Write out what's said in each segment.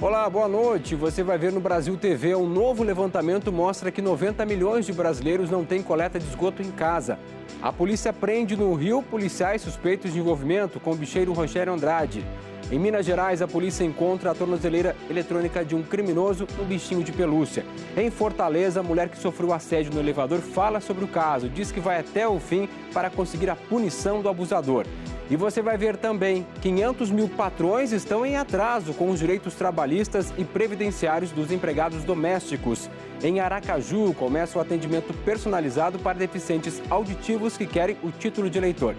Olá, boa noite. Você vai ver no Brasil TV um novo levantamento mostra que 90 milhões de brasileiros não têm coleta de esgoto em casa. A polícia prende no Rio policiais suspeitos de envolvimento com o bicheiro Rogério Andrade. Em Minas Gerais, a polícia encontra a tornozeleira eletrônica de um criminoso no bichinho de pelúcia. Em Fortaleza, a mulher que sofreu assédio no elevador fala sobre o caso, diz que vai até o fim para conseguir a punição do abusador. E você vai ver também, 500 mil patrões estão em atraso com os direitos trabalhistas e previdenciários dos empregados domésticos. Em Aracaju, começa o atendimento personalizado para deficientes auditivos que querem o título de eleitor.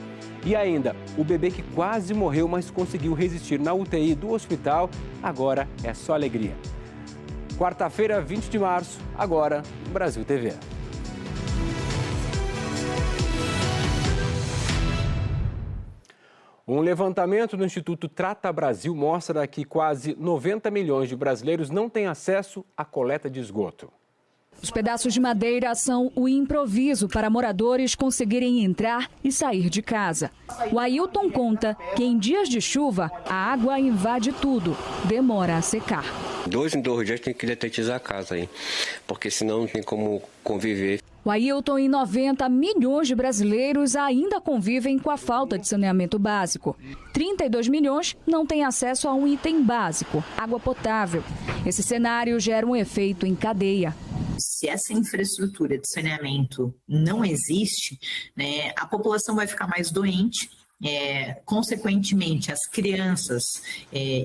E ainda, o bebê que quase morreu, mas conseguiu resistir na UTI do hospital, agora é só alegria. Quarta-feira, 20 de março, agora, Brasil TV. Um levantamento do Instituto Trata Brasil mostra que quase 90 milhões de brasileiros não têm acesso à coleta de esgoto. Os pedaços de madeira são o improviso para moradores conseguirem entrar e sair de casa. O Ailton conta que em dias de chuva, a água invade tudo, demora a secar. 2 em 2 dias tem que detetizar a casa aí, porque senão não tem como conviver. O Ailton e 90 milhões de brasileiros ainda convivem com a falta de saneamento básico. 32 milhões não têm acesso a um item básico, água potável. Esse cenário gera um efeito em cadeia. Se essa infraestrutura de saneamento não existe, né, a população vai ficar mais doente. Consequentemente, as crianças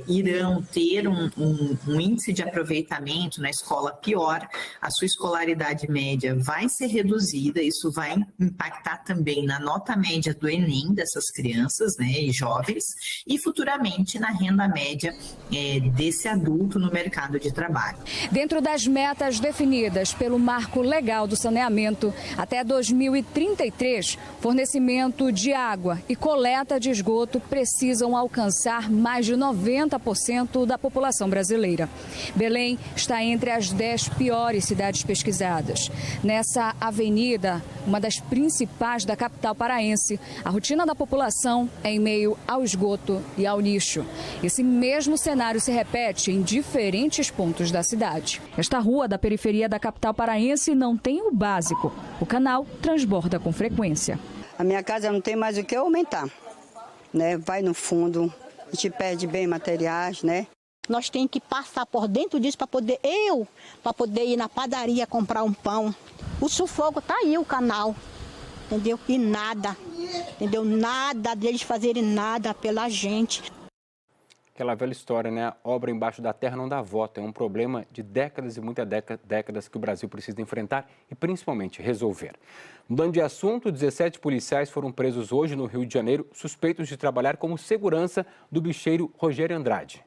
irão ter um índice de aproveitamento na escola pior, a sua escolaridade média vai ser reduzida, isso vai impactar também na nota média do Enem dessas crianças, né, e jovens, e futuramente na renda média desse adulto no mercado de trabalho. Dentro das metas definidas pelo Marco Legal do Saneamento, até 2033, fornecimento de água e coleta de esgoto precisam alcançar mais de 90% da população brasileira. Belém está entre as 10 piores cidades pesquisadas. Nessa avenida, uma das principais da capital paraense, a rotina da população é em meio ao esgoto e ao lixo. Esse mesmo cenário se repete em diferentes pontos da cidade. Esta rua da periferia da capital paraense não tem o básico. O canal transborda com frequência. A minha casa não tem mais o que aumentar, né? Vai no fundo, a gente perde bem materiais, né? Nós temos que passar por dentro disso para poder ir na padaria comprar um pão. O sufoco tá aí, o canal, entendeu? E nada, entendeu? Nada deles fazerem nada pela gente. Aquela velha história, né? A obra embaixo da terra não dá voto. É um problema de décadas e muitas décadas que o Brasil precisa enfrentar e principalmente resolver. Mudando de assunto, 17 policiais foram presos hoje no Rio de Janeiro, suspeitos de trabalhar como segurança do bicheiro Rogério Andrade.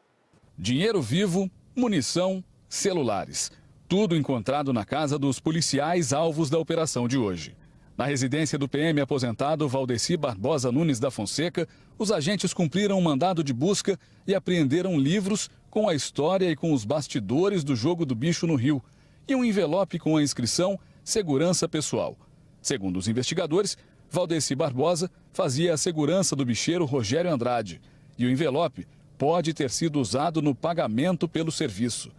Dinheiro vivo, munição, celulares. Tudo encontrado na casa dos policiais alvos da operação de hoje. Na residência do PM aposentado Valdeci Barbosa Nunes da Fonseca, os agentes cumpriram um mandado de busca e apreenderam livros com a história e com os bastidores do jogo do bicho no Rio e um envelope com a inscrição Segurança Pessoal. Segundo os investigadores, Valdeci Barbosa fazia a segurança do bicheiro Rogério Andrade e o envelope pode ter sido usado no pagamento pelo serviço.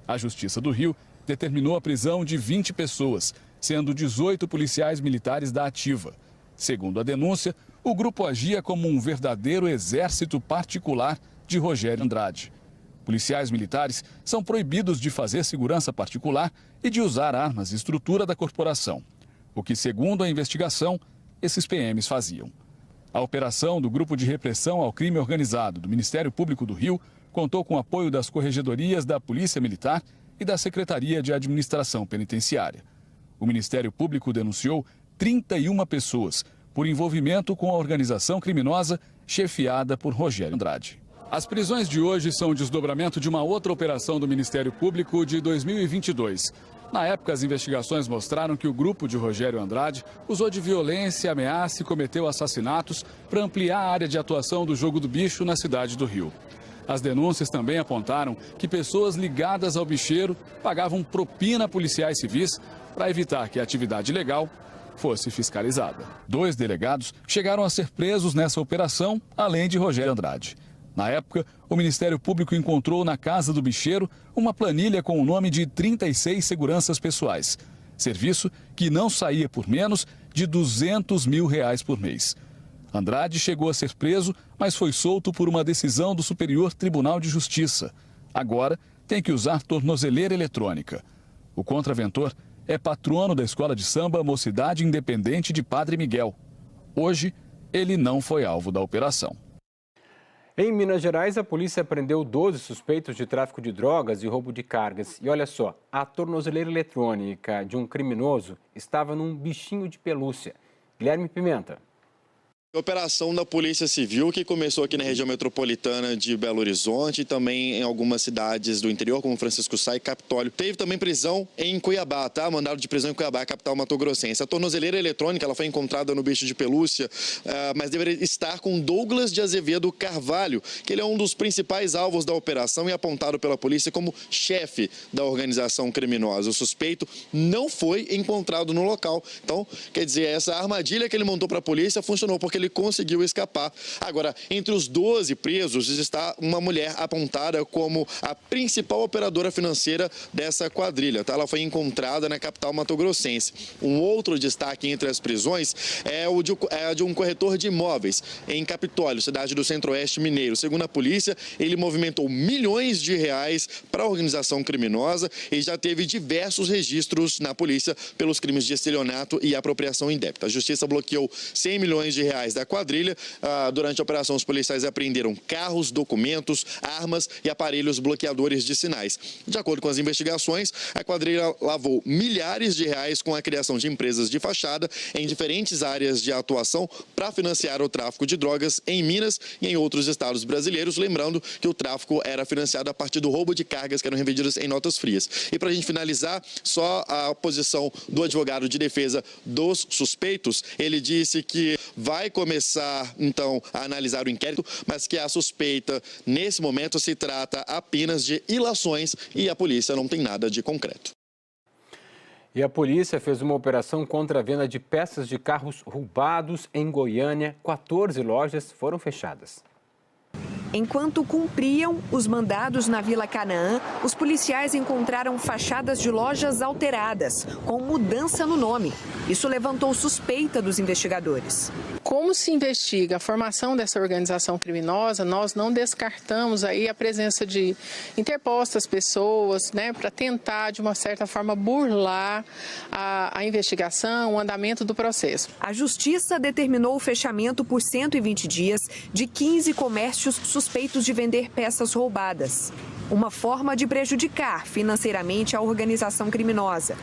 A Justiça do Rio determinou a prisão de 20 pessoas, sendo 18 policiais militares da ativa. Segundo a denúncia, o grupo agia como um verdadeiro exército particular de Rogério Andrade. Policiais militares são proibidos de fazer segurança particular e de usar armas e estrutura da corporação, o que, segundo a investigação, esses PMs faziam. A operação do Grupo de Repressão ao Crime Organizado do Ministério Público do Rio contou com o apoio das corregedorias da Polícia Militar e da Secretaria de Administração Penitenciária. O Ministério Público denunciou 31 pessoas por envolvimento com a organização criminosa chefiada por Rogério Andrade. As prisões de hoje são o desdobramento de uma outra operação do Ministério Público de 2022. Na época, as investigações mostraram que o grupo de Rogério Andrade usou de violência, ameaça e cometeu assassinatos para ampliar a área de atuação do jogo do bicho na cidade do Rio. As denúncias também apontaram que pessoas ligadas ao bicheiro pagavam propina a policiais civis para evitar que a atividade ilegal fosse fiscalizada. 2 delegados chegaram a ser presos nessa operação, além de Rogério Andrade. Na época, o Ministério Público encontrou na casa do bicheiro uma planilha com o nome de 36 seguranças pessoais. Serviço que não saía por menos de R$200 mil por mês. Andrade chegou a ser preso, mas foi solto por uma decisão do Superior Tribunal de Justiça. Agora tem que usar tornozeleira eletrônica. O contraventor é patrono da escola de samba Mocidade Independente de Padre Miguel. Hoje, ele não foi alvo da operação. Em Minas Gerais, a polícia prendeu 12 suspeitos de tráfico de drogas e roubo de cargas. E olha só, a tornozeleira eletrônica de um criminoso estava num bichinho de pelúcia. Guilherme Pimenta. Operação da Polícia Civil que começou aqui na região metropolitana de Belo Horizonte e também em algumas cidades do interior, como Francisco Sá e Capitólio. Teve também prisão em Cuiabá, tá? Mandado de prisão em Cuiabá, capital mato-grossense. A tornozeleira eletrônica ela foi encontrada no bicho de pelúcia, mas deveria estar com Douglas de Azevedo Carvalho, que ele é um dos principais alvos da operação e apontado pela polícia como chefe da organização criminosa. O suspeito não foi encontrado no local. Então, quer dizer, essa armadilha que ele montou para a polícia funcionou porque ele conseguiu escapar. Agora, entre os 12 presos está uma mulher apontada como a principal operadora financeira dessa quadrilha. Tá? Ela foi encontrada na capital mato-grossense. Um outro destaque entre as prisões é o de um corretor de imóveis em Capitólio, cidade do Centro-Oeste mineiro. Segundo a polícia, ele movimentou milhões de reais para a organização criminosa e já teve diversos registros na polícia pelos crimes de estelionato e apropriação indébita. A justiça bloqueou 100 milhões de reais da quadrilha. Durante a operação, os policiais apreenderam carros, documentos, armas e aparelhos bloqueadores de sinais. De acordo com as investigações, a quadrilha lavou milhares de reais com a criação de empresas de fachada em diferentes áreas de atuação para financiar o tráfico de drogas em Minas e em outros estados brasileiros. Lembrando que o tráfico era financiado a partir do roubo de cargas que eram revendidas em notas frias. E para a gente finalizar, só a posição do advogado de defesa dos suspeitos, ele disse que vai começar, então, a analisar o inquérito, mas que a suspeita, nesse momento, se trata apenas de ilações e a polícia não tem nada de concreto. E a polícia fez uma operação contra a venda de peças de carros roubados em Goiânia. 14 lojas foram fechadas. Enquanto cumpriam os mandados na Vila Canaã, os policiais encontraram fachadas de lojas alteradas, com mudança no nome. Isso levantou suspeita dos investigadores. Como se investiga a formação dessa organização criminosa, nós não descartamos aí a presença de interpostas pessoas, para tentar, de uma certa forma, burlar a investigação, o andamento do processo. A Justiça determinou o fechamento por 120 dias de 15 comércios suspeitos de vender peças roubadas. Uma forma de prejudicar financeiramente a organização criminosa.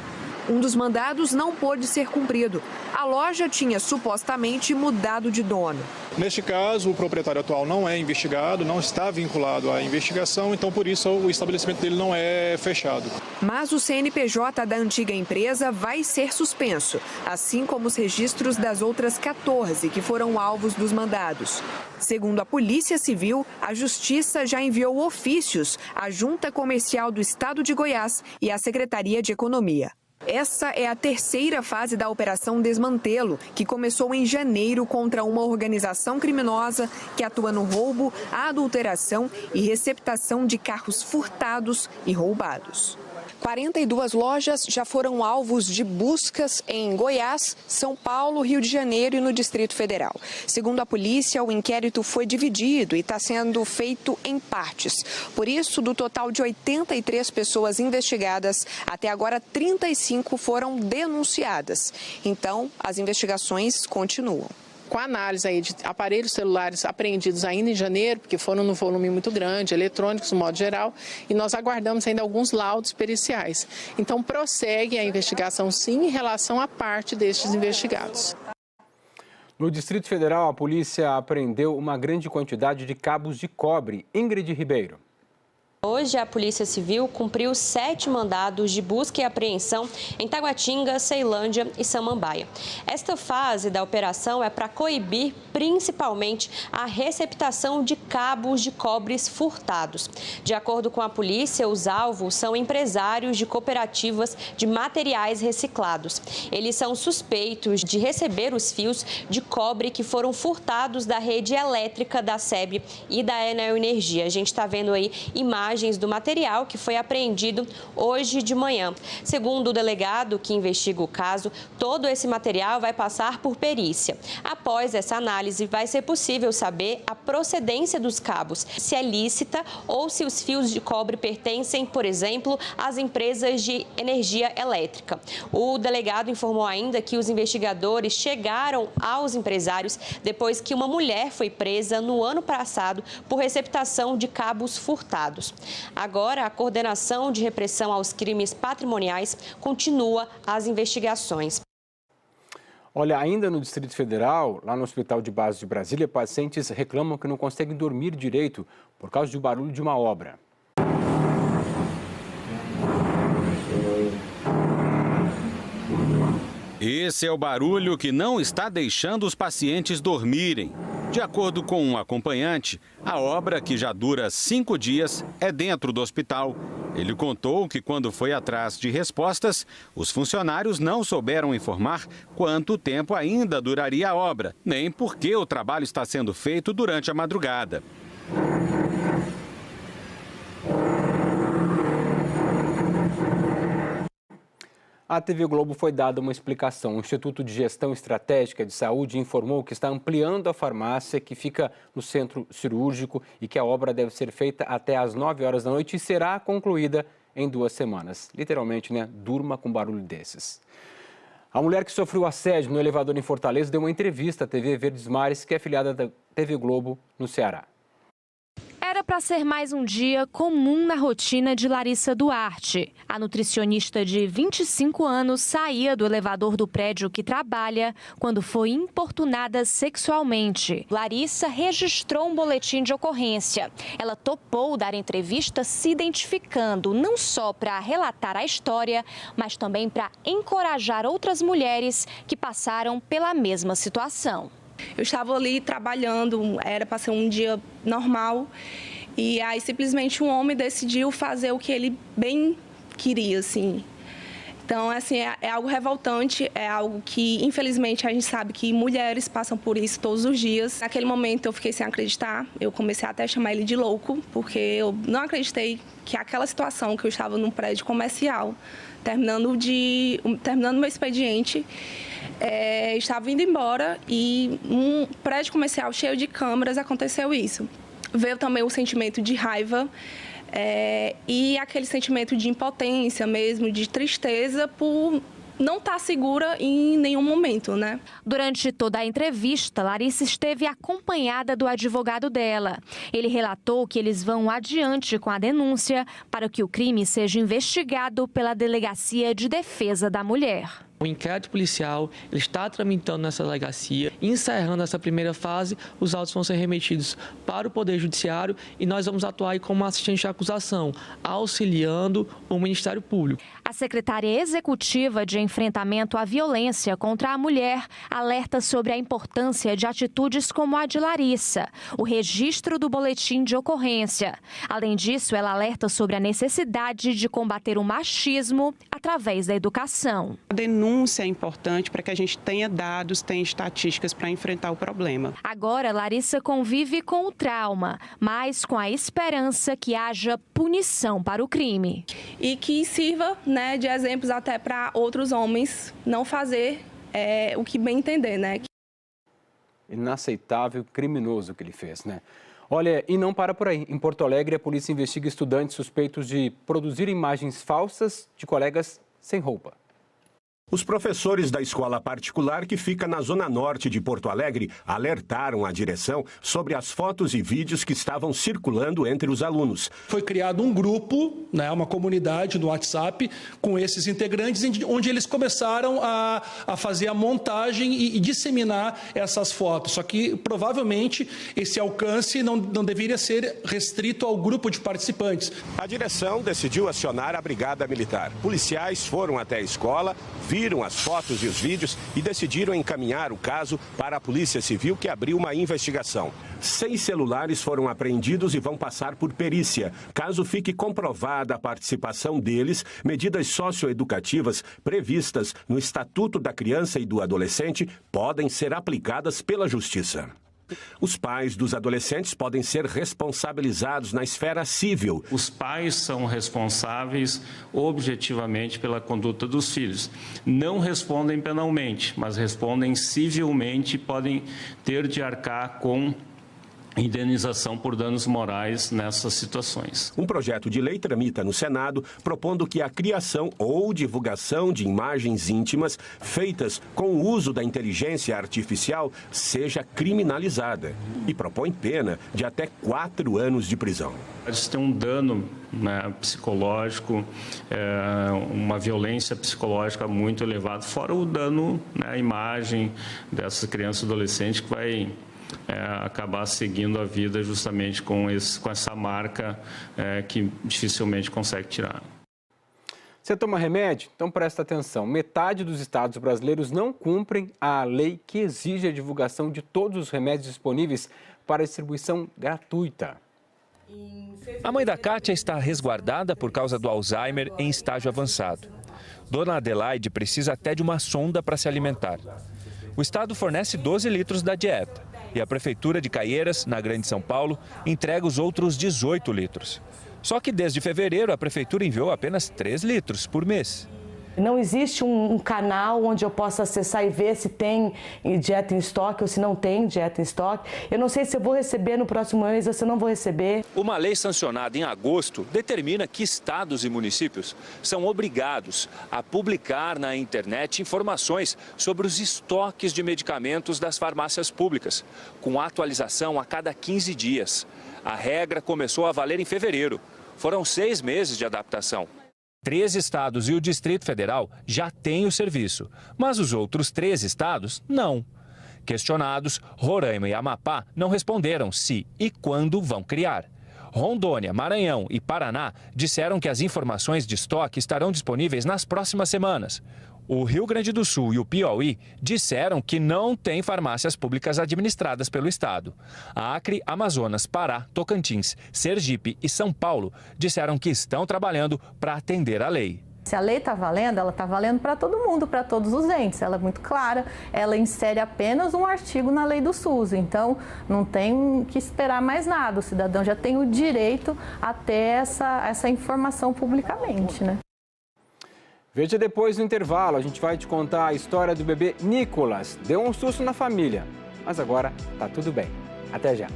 Um dos mandados não pôde ser cumprido. A loja tinha supostamente mudado de dono. Neste caso, o proprietário atual não é investigado, não está vinculado à investigação, então por isso o estabelecimento dele não é fechado. Mas o CNPJ da antiga empresa vai ser suspenso, assim como os registros das outras 14 que foram alvos dos mandados. Segundo a Polícia Civil, a Justiça já enviou ofícios à Junta Comercial do Estado de Goiás e à Secretaria de Economia. Essa é a terceira fase da Operação Desmantelo, que começou em janeiro contra uma organização criminosa que atua no roubo, adulteração e receptação de carros furtados e roubados. 42 lojas já foram alvos de buscas em Goiás, São Paulo, Rio de Janeiro e no Distrito Federal. Segundo a polícia, o inquérito foi dividido e está sendo feito em partes. Por isso, do total de 83 pessoas investigadas, até agora 35 foram denunciadas. Então, as investigações continuam. Com a análise aí de aparelhos celulares apreendidos ainda em janeiro, porque foram num volume muito grande, eletrônicos no modo geral, e nós aguardamos ainda alguns laudos periciais. Então, prossegue a investigação, sim, em relação à parte destes investigados. No Distrito Federal, a polícia apreendeu uma grande quantidade de cabos de cobre. Ingrid Ribeiro. Hoje, a Polícia Civil cumpriu 7 mandados de busca e apreensão em Taguatinga, Ceilândia e Samambaia. Esta fase da operação é para coibir principalmente a receptação de cabos de cobres furtados. De acordo com a polícia, os alvos são empresários de cooperativas de materiais reciclados. Eles são suspeitos de receber os fios de cobre que foram furtados da rede elétrica da SEB e da Enel Energia. A gente está vendo aí imagens do material que foi apreendido hoje de manhã. Segundo o delegado que investiga o caso, todo esse material vai passar por perícia. Após essa análise, vai ser possível saber a procedência dos cabos, se é lícita ou se os fios de cobre pertencem, por exemplo, às empresas de energia elétrica. O delegado informou ainda que os investigadores chegaram aos empresários depois que uma mulher foi presa no ano passado por receptação de cabos furtados. Agora, a Coordenação de Repressão aos Crimes Patrimoniais continua as investigações. Olha, ainda no Distrito Federal, lá no Hospital de Base de Brasília, pacientes reclamam que não conseguem dormir direito por causa do barulho de uma obra. Esse é o barulho que não está deixando os pacientes dormirem. De acordo com um acompanhante, a obra, que já dura 5 dias, é dentro do hospital. Ele contou que quando foi atrás de respostas, os funcionários não souberam informar quanto tempo ainda duraria a obra, nem por que o trabalho está sendo feito durante a madrugada. A TV Globo foi dada uma explicação. O Instituto de Gestão Estratégica de Saúde informou que está ampliando a farmácia que fica no centro cirúrgico e que a obra deve ser feita até às 9 horas da noite e será concluída em 2 semanas. Literalmente, né? Durma com barulho desses. A mulher que sofreu assédio no elevador em Fortaleza deu uma entrevista à TV Verdes Mares, que é afiliada da TV Globo no Ceará. Era para ser mais um dia comum na rotina de Larissa Duarte. A nutricionista de 25 anos saía do elevador do prédio que trabalha quando foi importunada sexualmente. Larissa registrou um boletim de ocorrência. Ela topou dar entrevista se identificando, não só para relatar a história, mas também para encorajar outras mulheres que passaram pela mesma situação. Eu estava ali trabalhando, era para ser um dia normal, e aí simplesmente um homem decidiu fazer o que ele bem queria, assim. Então, assim, é algo revoltante, é algo que, infelizmente, a gente sabe que mulheres passam por isso todos os dias. Naquele momento, eu fiquei sem acreditar, eu comecei até a chamar ele de louco, porque eu não acreditei que aquela situação que eu estava num prédio comercial, terminando meu expediente, estava indo embora e um prédio comercial cheio de câmeras aconteceu isso. Veio também o sentimento de raiva e aquele sentimento de impotência mesmo, de tristeza por não estar segura em nenhum momento, né? Durante toda a entrevista, Larissa esteve acompanhada do advogado dela. Ele relatou que eles vão adiante com a denúncia para que o crime seja investigado pela Delegacia de Defesa da Mulher. O inquérito policial ele está tramitando nessa delegacia. Encerrando essa primeira fase, os autos vão ser remetidos para o Poder Judiciário e nós vamos atuar aí como assistente de acusação, auxiliando o Ministério Público. A secretária executiva de enfrentamento à violência contra a mulher alerta sobre a importância de atitudes como a de Larissa, o registro do boletim de ocorrência. Além disso, ela alerta sobre a necessidade de combater o machismo através da educação. A denúncia é importante para que a gente tenha dados, tenha estatísticas para enfrentar o problema. Agora, Larissa convive com o trauma, mas com a esperança que haja punição para o crime. E que sirva, né, de exemplos até para outros homens não fazer o que bem entender, né? Inaceitável, criminoso o que ele fez, né? Olha, e não para por aí. Em Porto Alegre, a polícia investiga estudantes suspeitos de produzir imagens falsas de colegas sem roupa. Os professores da escola particular, que fica na zona norte de Porto Alegre, alertaram a direção sobre as fotos e vídeos que estavam circulando entre os alunos. Foi criado um grupo, uma comunidade no WhatsApp, com esses integrantes, onde eles começaram a fazer a montagem e disseminar essas fotos. Só que, provavelmente, esse alcance não deveria ser restrito ao grupo de participantes. A direção decidiu acionar a Brigada Militar. Policiais foram até a escola, viram as fotos e os vídeos e decidiram encaminhar o caso para a Polícia Civil, que abriu uma investigação. 6 celulares foram apreendidos e vão passar por perícia. Caso fique comprovada a participação deles, medidas socioeducativas previstas no Estatuto da Criança e do Adolescente podem ser aplicadas pela Justiça. Os pais dos adolescentes podem ser responsabilizados na esfera civil. Os pais são responsáveis objetivamente pela conduta dos filhos. Não respondem penalmente, mas respondem civilmente e podem ter de arcar com indenização por danos morais nessas situações. Um projeto de lei tramita no Senado, propondo que a criação ou divulgação de imagens íntimas feitas com o uso da inteligência artificial seja criminalizada e propõe pena de até 4 anos de prisão. Isso tem um dano psicológico, uma violência psicológica muito elevada, fora o dano à imagem dessas crianças e adolescentes que vai acabar seguindo a vida justamente com essa marca que dificilmente consegue tirar. Você toma remédio? Então presta atenção. Metade dos estados brasileiros não cumprem a lei que exige a divulgação de todos os remédios disponíveis para distribuição gratuita. A mãe da Kátia está resguardada por causa do Alzheimer em estágio avançado. Dona Adelaide precisa até de uma sonda para se alimentar. O estado fornece 12 litros da dieta. E a Prefeitura de Caieiras, na Grande São Paulo, entrega os outros 18 litros. Só que desde fevereiro a Prefeitura enviou apenas 3 litros por mês. Não existe um canal onde eu possa acessar e ver se tem dieta em estoque ou se não tem dieta em estoque. Eu não sei se eu vou receber no próximo mês ou se eu não vou receber. Uma lei sancionada em agosto determina que estados e municípios são obrigados a publicar na internet informações sobre os estoques de medicamentos das farmácias públicas, com atualização a cada 15 dias. A regra começou a valer em fevereiro. Foram 6 meses de adaptação. 3 estados e o Distrito Federal já têm o serviço, mas os outros 3 estados não. Questionados, Roraima e Amapá não responderam se e quando vão criar. Rondônia, Maranhão e Paraná disseram que as informações de estoque estarão disponíveis nas próximas semanas. O Rio Grande do Sul e o Piauí disseram que não tem farmácias públicas administradas pelo estado. Acre, Amazonas, Pará, Tocantins, Sergipe e São Paulo disseram que estão trabalhando para atender a lei. Se a lei está valendo, ela está valendo para todo mundo, para todos os entes. Ela é muito clara, ela insere apenas um artigo na lei do SUS. Então, não tem que esperar mais nada. O cidadão já tem o direito a ter essa informação publicamente, né? Veja depois no intervalo, a gente vai te contar a história do bebê Nicolas. Deu um susto na família, mas agora tá tudo bem. Até já.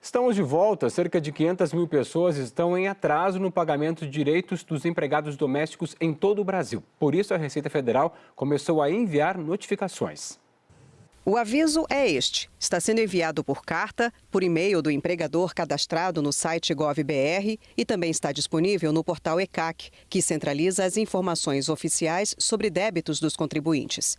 Estamos de volta. Cerca de 500 mil pessoas estão em atraso no pagamento de direitos dos empregados domésticos em todo o Brasil. Por isso, a Receita Federal começou a enviar notificações. O aviso é este. Está sendo enviado por carta, por e-mail do empregador cadastrado no site Gov.br e também está disponível no portal ECAC, que centraliza as informações oficiais sobre débitos dos contribuintes.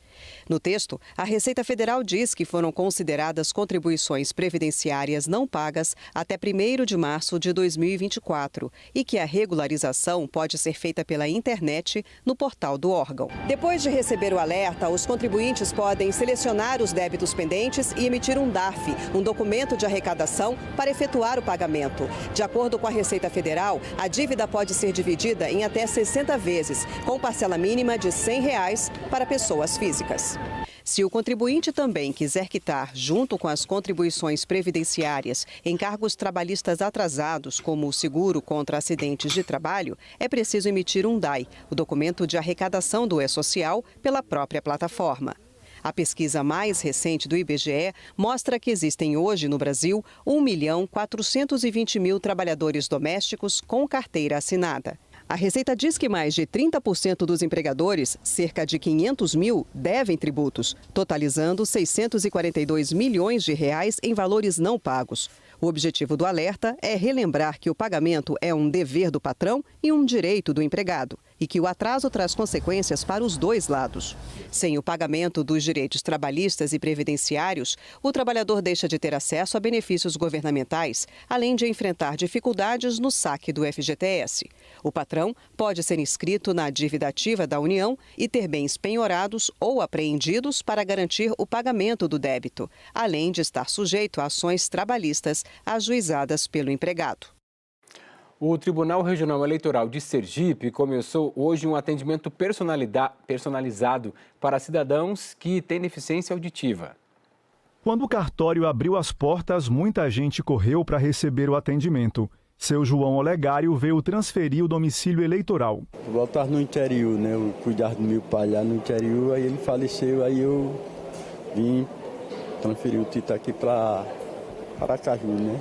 No texto, a Receita Federal diz que foram consideradas contribuições previdenciárias não pagas até 1º de março de 2024 e que a regularização pode ser feita pela internet no portal do órgão. Depois de receber o alerta, os contribuintes podem selecionar os débitos pendentes e emitir um DARF, um documento de arrecadação, para efetuar o pagamento. De acordo com a Receita Federal, a dívida pode ser dividida em até 60 vezes, com parcela mínima de R$ 100 para pessoas físicas. Se o contribuinte também quiser quitar, junto com as contribuições previdenciárias, encargos trabalhistas atrasados, como o seguro contra acidentes de trabalho, é preciso emitir um DAI, o documento de arrecadação do E-Social, pela própria plataforma. A pesquisa mais recente do IBGE mostra que existem hoje no Brasil 1.420.000 trabalhadores domésticos com carteira assinada. A Receita diz que mais de 30% dos empregadores, cerca de 500 mil, devem tributos, totalizando 642 milhões de reais em valores não pagos. O objetivo do alerta é relembrar que o pagamento é um dever do patrão e um direito do empregado, e que o atraso traz consequências para os dois lados. Sem o pagamento dos direitos trabalhistas e previdenciários, o trabalhador deixa de ter acesso a benefícios governamentais, além de enfrentar dificuldades no saque do FGTS. O patrão pode ser inscrito na dívida ativa da União e ter bens penhorados ou apreendidos para garantir o pagamento do débito, além de estar sujeito a ações trabalhistas ajuizadas pelo empregado. O Tribunal Regional Eleitoral de Sergipe começou hoje um atendimento personalizado para cidadãos que têm deficiência auditiva. Quando o cartório abriu as portas, muita gente correu para receber o atendimento. Seu João Olegário veio transferir o domicílio eleitoral. Eu estava no interior, né? Eu cuidava do meu pai lá no interior, aí ele faleceu, aí eu vim transferir o título aqui para Aracaju, né?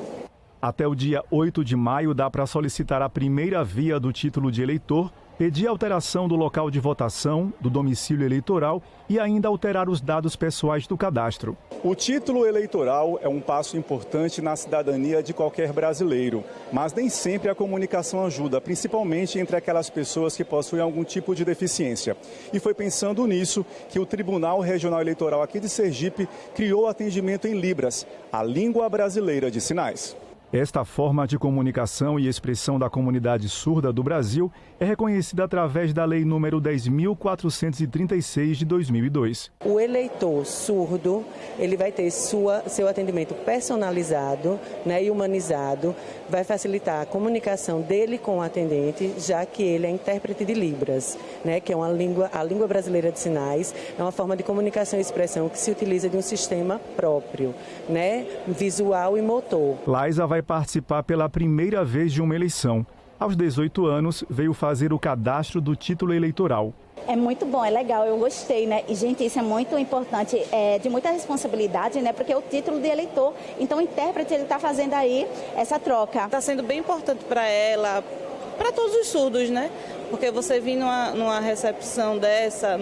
Até o dia 8 de maio dá para solicitar a primeira via do título de eleitor, pedir alteração do local de votação, do domicílio eleitoral e ainda alterar os dados pessoais do cadastro. O título eleitoral é um passo importante na cidadania de qualquer brasileiro, mas nem sempre a comunicação ajuda, principalmente entre aquelas pessoas que possuem algum tipo de deficiência. E foi pensando nisso que o Tribunal Regional Eleitoral aqui de Sergipe criou atendimento em Libras, a língua brasileira de sinais. Esta forma de comunicação e expressão da comunidade surda do Brasil é reconhecida através da Lei nº 10.436 de 2002. O eleitor surdo, ele vai ter seu atendimento personalizado, né, e humanizado, vai facilitar a comunicação dele com o atendente, já que ele é intérprete de Libras, né, que é a língua brasileira de sinais, é uma forma de comunicação e expressão que se utiliza de um sistema próprio, né, visual e motor. Laisa vai participar pela primeira vez de uma eleição. Aos 18 anos, veio fazer o cadastro do título eleitoral. É muito bom, é legal, eu gostei, né? E, gente, isso é muito importante, é de muita responsabilidade, né? Porque é o título de eleitor, então o intérprete, ele está fazendo aí essa troca. Está sendo bem importante para ela, para todos os surdos, né? Porque você vir numa recepção dessa,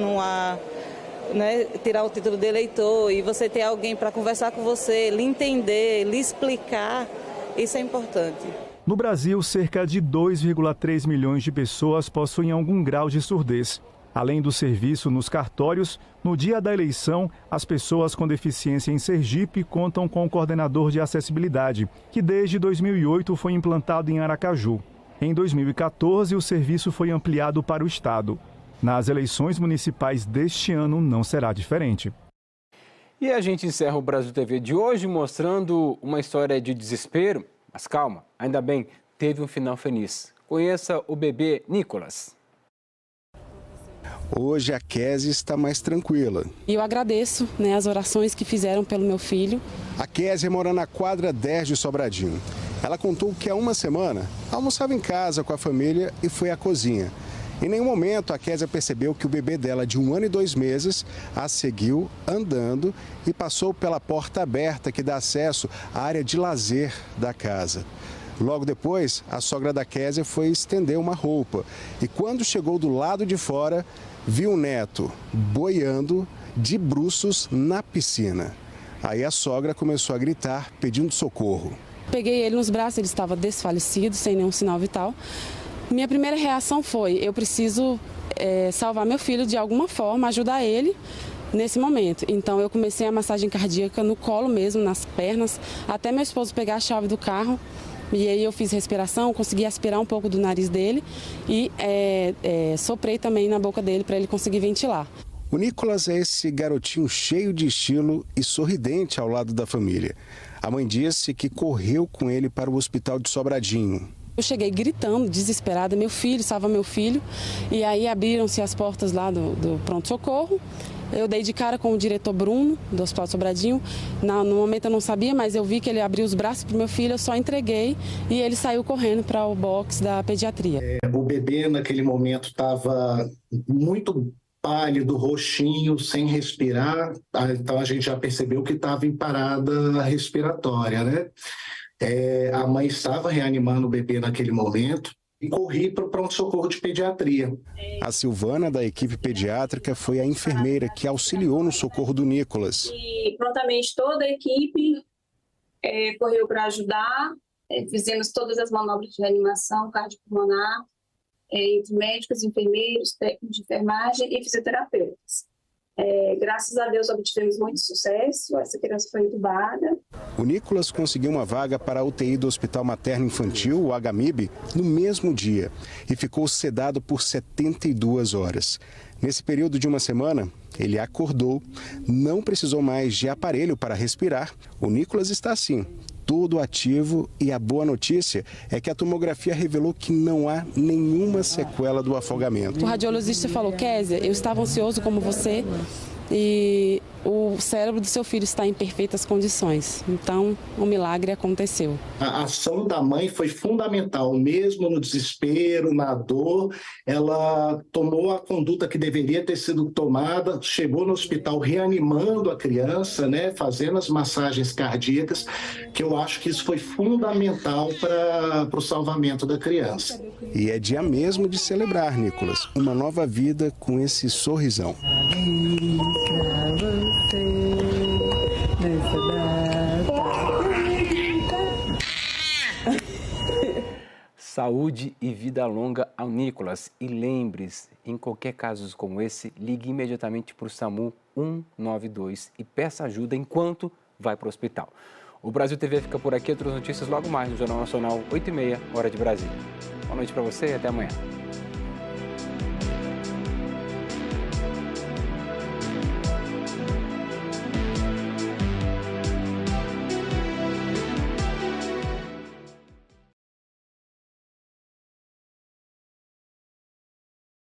né, tirar o título de eleitor e você ter alguém para conversar com você, lhe entender, lhe explicar, isso é importante. No Brasil, cerca de 2,3 milhões de pessoas possuem algum grau de surdez. Além do serviço nos cartórios, no dia da eleição, as pessoas com deficiência em Sergipe contam com o coordenador de acessibilidade, que desde 2008 foi implantado em Aracaju. Em 2014, o serviço foi ampliado para o estado. Nas eleições municipais deste ano não será diferente. E a gente encerra o Brasil TV de hoje mostrando uma história de desespero, mas calma, ainda bem, teve um final feliz. Conheça o bebê Nicolas. Hoje a Kézia está mais tranquila. E eu agradeço, as orações que fizeram pelo meu filho. A Kézia mora na quadra 10 de Sobradinho. Ela contou que há uma semana almoçava em casa com a família e foi à cozinha. Em nenhum momento a Kézia percebeu que o bebê dela de 1 ano e 2 meses a seguiu andando e passou pela porta aberta que dá acesso à área de lazer da casa. Logo depois, a sogra da Kézia foi estender uma roupa e quando chegou do lado de fora, viu o neto boiando de bruços na piscina. Aí a sogra começou a gritar, pedindo socorro. Peguei ele nos braços, ele estava desfalecido, sem nenhum sinal vital. Minha primeira reação foi, eu preciso salvar meu filho de alguma forma, ajudar ele nesse momento. Então eu comecei a massagem cardíaca no colo mesmo, nas pernas, até meu esposo pegar a chave do carro. E aí eu fiz respiração, consegui aspirar um pouco do nariz dele e soprei também na boca dele para ele conseguir ventilar. O Nicolas é esse garotinho cheio de estilo e sorridente ao lado da família. A mãe disse que correu com ele para o hospital de Sobradinho. Eu cheguei gritando, desesperada, meu filho, salva meu filho. E aí abriram-se as portas lá do pronto-socorro. Eu dei de cara com o diretor Bruno, do Hospital de Sobradinho. No momento eu não sabia, mas eu vi que ele abriu os braços para o meu filho, eu só entreguei e ele saiu correndo para o box da pediatria. O bebê naquele momento estava muito pálido, roxinho, sem respirar. Então a gente já percebeu que estava em parada respiratória, né? A mãe estava reanimando o bebê naquele momento e corri para o pronto-socorro de pediatria. A Silvana, da equipe pediátrica, foi a enfermeira que auxiliou no socorro do Nicolas. E prontamente toda a equipe correu para ajudar, fizemos todas as manobras de reanimação cardiopulmonar, entre médicos, enfermeiros, técnicos de enfermagem e fisioterapeutas. Graças a Deus obtivemos muito sucesso, essa criança foi entubada. O Nicolas conseguiu uma vaga para a UTI do Hospital Materno Infantil, o HMIB, no mesmo dia e ficou sedado por 72 horas. Nesse período de uma semana, ele acordou, não precisou mais de aparelho para respirar. O Nicolas está assim, todo ativo, e a boa notícia é que a tomografia revelou que não há nenhuma sequela do afogamento. O radiologista falou: Kézia, eu estava ansioso como você e o cérebro do seu filho está em perfeitas condições. Então, o milagre aconteceu. A ação da mãe foi fundamental, mesmo no desespero, na dor. Ela tomou a conduta que deveria ter sido tomada, chegou no hospital reanimando a criança, né, fazendo as massagens cardíacas, que eu acho que isso foi fundamental para o salvamento da criança. E é dia mesmo de celebrar, Nicolas, uma nova vida com esse sorrisão. Saúde e vida longa ao Nicolas. E lembre-se, em qualquer caso como esse, ligue imediatamente para o SAMU 192 e peça ajuda enquanto vai para o hospital. O Brasil TV fica por aqui, outras notícias logo mais no Jornal Nacional, 8h30, hora de Brasília. Boa noite para você e até amanhã.